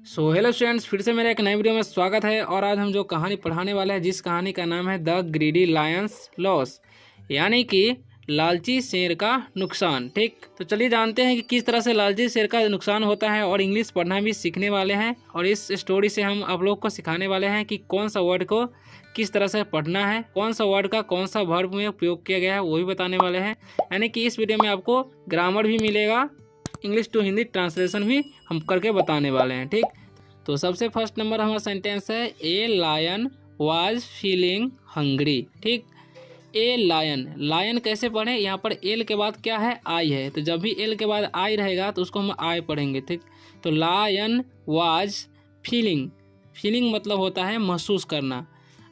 Hello students, फिर से मेरे एक नए वीडियो में स्वागत है। और आज हम जो कहानी पढ़ाने वाले हैं, जिस कहानी का नाम है द ग्रीडी लायंस लॉस, यानी कि लालची शेर का नुकसान। ठीक, तो चलिए जानते हैं कि किस तरह से लालची शेर का नुकसान होता है। और इंग्लिश पढ़ना भी सीखने वाले हैं, और इस स्टोरी से हम आप लोग को सिखाने वाले हैं कि कौन सा वर्ड को किस तरह से पढ़ना है, कौन सा वर्ड का कौन सा वर्ब में उपयोग किया गया है, वो भी बताने वाले हैं। यानी कि इस वीडियो में आपको ग्रामर भी मिलेगा, इंग्लिश टू हिंदी ट्रांसलेशन भी हम करके बताने वाले हैं। ठीक, तो सबसे फर्स्ट नंबर हमारा सेंटेंस है a lion was feeling hungry. ठीक, ए लायन, लायन कैसे पढ़ें, यहाँ पर एल के बाद क्या है, आई है। तो जब भी एल के बाद आई रहेगा तो उसको हम आई पढ़ेंगे। ठीक, तो लायन वाज फीलिंग, फीलिंग मतलब होता है महसूस करना।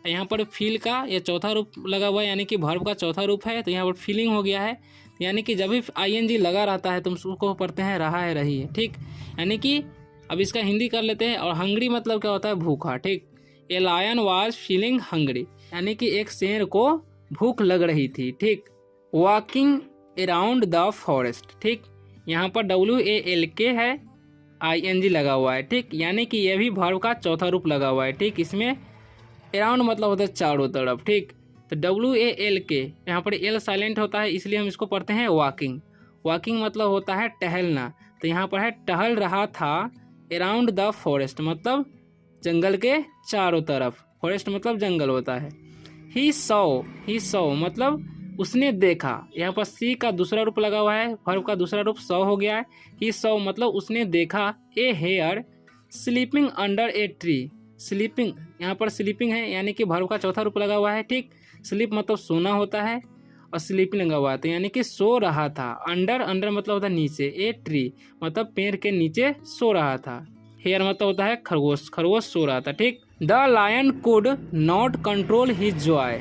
यहाँ पर फील का ये चौथा रूप लगा हुआ है, यानी कि वर्ब का चौथा रूप है। तो यहाँ पर फीलिंग हो गया है, यानी कि जब भी आईएनजी लगा रहता है तो उसको पढ़ते हैं रहा है, रही है। ठीक, यानी कि अब इसका हिंदी कर लेते हैं। और हंग्री मतलब क्या होता है, भूखा। ठीक, a lion was feeling hungry, यानी कि एक शेर को भूख लग रही थी। ठीक, वॉकिंग अराउंड द फॉरेस्ट। ठीक, यहाँ पर WALK है, ING लगा हुआ है। ठीक, यानी कि यह भी वर्ब का चौथा रूप लगा हुआ है। ठीक, इसमें अराउंड मतलब होता है चारों तरफ। ठीक, तो WALK, यहाँ पर एल साइलेंट होता है, इसलिए हम इसको पढ़ते हैं वॉकिंग। वॉकिंग मतलब होता है टहलना। तो यहाँ पर है टहल रहा था, अराउंड द फॉरेस्ट मतलब जंगल के चारों तरफ, फॉरेस्ट मतलब जंगल होता है। ही सौ मतलब उसने देखा, यहाँ पर सी का दूसरा रूप लगा हुआ है, वर्ब का दूसरा रूप सौ हो गया है। ही सौ मतलब उसने देखा a hare sleeping under a tree. Sleeping, यहाँ पर स्लीपिंग है, यानी कि वर्ब का चौथा रूप लगा हुआ है। ठीक, स्लीप मतलब सोना होता है, और स्लीपिंग लगा हुआ है, तो यानी कि सो रहा था। अंडर, अंडर मतलब होता है नीचे, ए ट्री मतलब पेड़ के नीचे सो रहा था। हेयर मतलब होता है खरगोश, खरगोश सो रहा था। ठीक, the lion could not control his joy.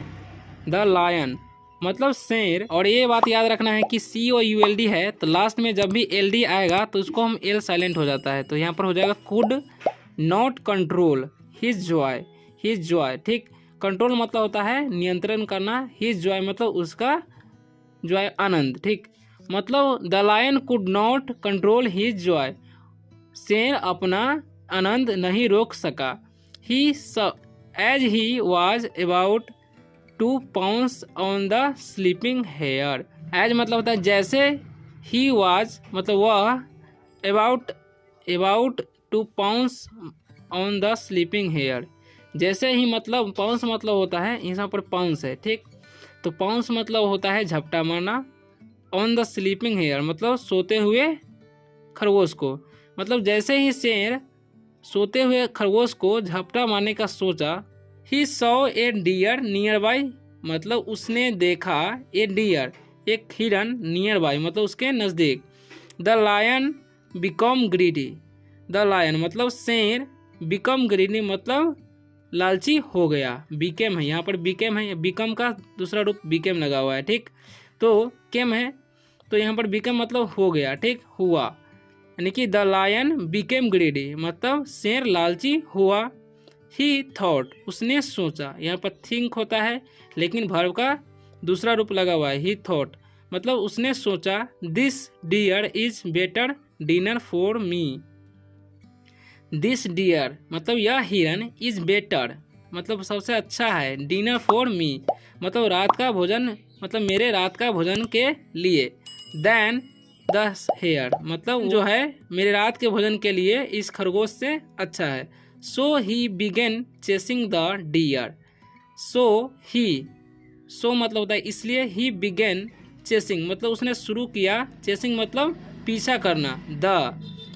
The lion मतलब शेर, और ये बात याद रखना है कि COULD है, तो लास्ट में जब भी LD आएगा तो उसको हम एल साइलेंट हो जाता है। तो यहाँ पर हो जाएगा could not control his Joy, his Joy. ठीक, कंट्रोल मतलब होता है नियंत्रण करना, हिज जॉय मतलब उसका जॉय आनंद। ठीक, मतलब the lion could not control his joy, शेर अपना आनंद नहीं रोक सका। He as he was about to pounce on the sleeping hare. As मतलब होता है जैसे, ही वाज मतलब वह, about to pounce on the sleeping hare, जैसे ही मतलब पाउंस मतलब होता है, यहाँ पर पाउंस है। ठीक, तो पाउंस मतलब होता है झपटा मारना, ऑन द स्लीपिंग हेयर मतलब सोते हुए खरगोश को, मतलब जैसे ही शेर सोते हुए खरगोश को झपटा मारने का सोचा। He saw a deer near by मतलब उसने देखा, ए डियर एक हिरन, नियर बाई मतलब उसके नज़दीक। The lion become greedy, the lion मतलब शेर, बिकम ग्रीडी मतलब लालची हो गया। बीकेम है, यहाँ पर बीकेम है, बिकम का दूसरा रूप बीकेम लगा हुआ है। ठीक, तो केम है, तो यहाँ पर बिकम मतलब हो गया। ठीक, हुआ, यानी कि द लायन बिकेम ग्रीडी मतलब शेर लालची हुआ। ही थॉट उसने सोचा, यहाँ पर थिंक होता है, लेकिन वर्ब का दूसरा रूप लगा हुआ है। ही थॉट मतलब उसने सोचा, this deer is better dinner for me. This deer मतलब यह हिरन, इज बेटर मतलब सबसे अच्छा है, डिनर फॉर मी मतलब रात का भोजन, मतलब मेरे रात का भोजन के लिए। देन द हेयर मतलब जो है मेरे रात के भोजन के लिए इस खरगोश से अच्छा है। So he began chasing the deer. So मतलब होता है इसलिए, ही बिगेन चेसिंग मतलब उसने शुरू किया, चेसिंग मतलब पीछा करना, द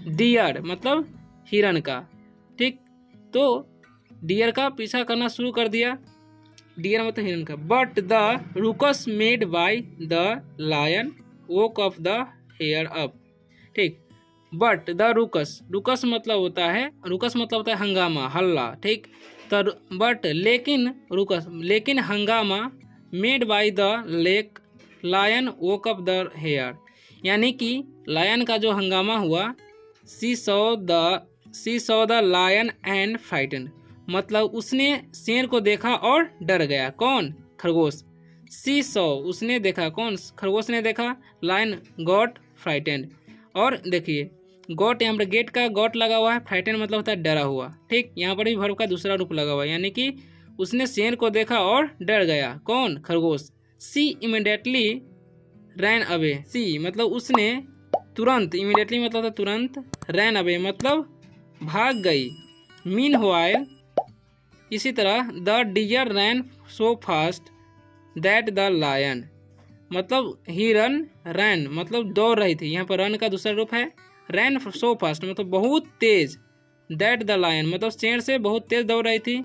डियर मतलब हिरन का। ठीक, तो डियर का पीछा करना शुरू कर दिया, डियर मतलब हिरन का। But the ruckus made by the lion woke of the hare up. ठीक, बट द रुकस, रुकस मतलब होता है, रुकस मतलब होता है हंगामा, हल्ला। ठीक, तो बट लेकिन रुकस लेकिन हंगामा, made by the lake lion woke up the hare, यानी कि लायन का जो हंगामा हुआ, she saw the lion and frightened मतलब उसने शेर को देखा और डर गया। कौन, खरगोश। सी सॉ उसने देखा, कौन, खरगोश ने देखा। लायन गॉट फ्राइटेंड, और देखिए गॉट, यहाँ पर गेट का गॉट लगा हुआ है, फ्राइटन मतलब होता है डरा हुआ। ठीक, यहाँ पर भी वर्ब का दूसरा रूप लगा हुआ है, यानी कि उसने शेर को देखा और डर गया। कौन? खरगोश। सी इमीडिएटली रैन अवे, सी मतलब उसने तुरंत, इमीडिएटली मतलब होता तुरंत, रैन अवे मतलब भाग गई। मीन व्हाइल, इसी तरह the deer ran so fast that the lion, मतलब हिरन रैन मतलब दौड़ रही थी, यहाँ पर रन का दूसरा रूप है, रैन सो फास्ट मतलब बहुत तेज, दैट द लायन मतलब शेर से बहुत तेज दौड़ रही थी।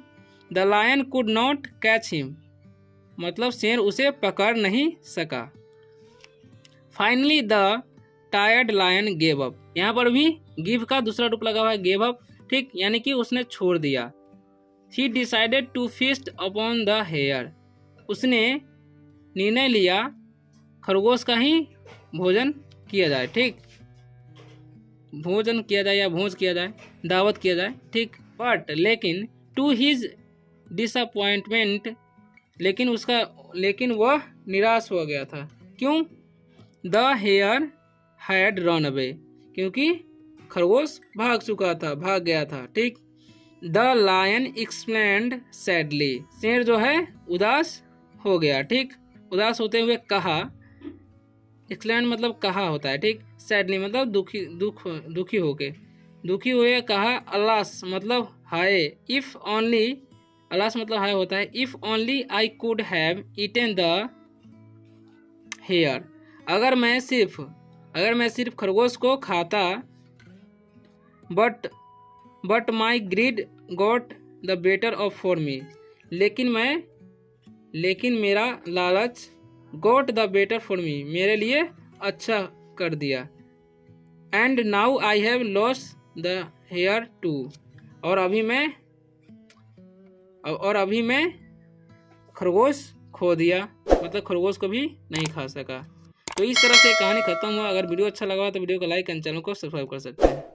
The lion could not catch him मतलब शेर उसे पकड़ नहीं सका। Finally the tired lion gave up, यहाँ पर भी गिव का दूसरा रूप लगा हुआ है, गेव अप। ठीक, यानी कि उसने छोड़ दिया। He decided to feast upon the hare, उसने निर्णय लिया खरगोश का ही भोजन किया जाए। ठीक, भोजन किया जाए या भोज किया जाए, दावत किया जाए। ठीक, बट लेकिन टू हिज डिसअपॉइंटमेंट, लेकिन वह निराश हो गया था। क्यों? The hare had run away, क्योंकि खरगोश भाग गया था। ठीक, द लायन एक्सप्लेन्ड सैडली, शेर जो है उदास हो गया। ठीक, उदास होते हुए कहा, एक्सप्लेन मतलब कहा होता है। ठीक, सैडली मतलब दुखी हुए कहा। अलास मतलब हाय, इफ ओनली, अलास मतलब हाय होता है, if only I could have eaten the hare, अगर मैं सिर्फ खरगोश को खाता। But my greed got the better off for me, लेकिन मेरा लालच got the better for me मेरे लिए अच्छा कर दिया। And now I have lost the hare too, और अभी मैं खरगोश खो दिया, मतलब खरगोश को भी नहीं खा सका। तो इस तरह से कहानी खत्म हुआ। अगर वीडियो अच्छा लगा तो वीडियो को लाइक एंड चैनल को सब्सक्राइब कर सकते हैं।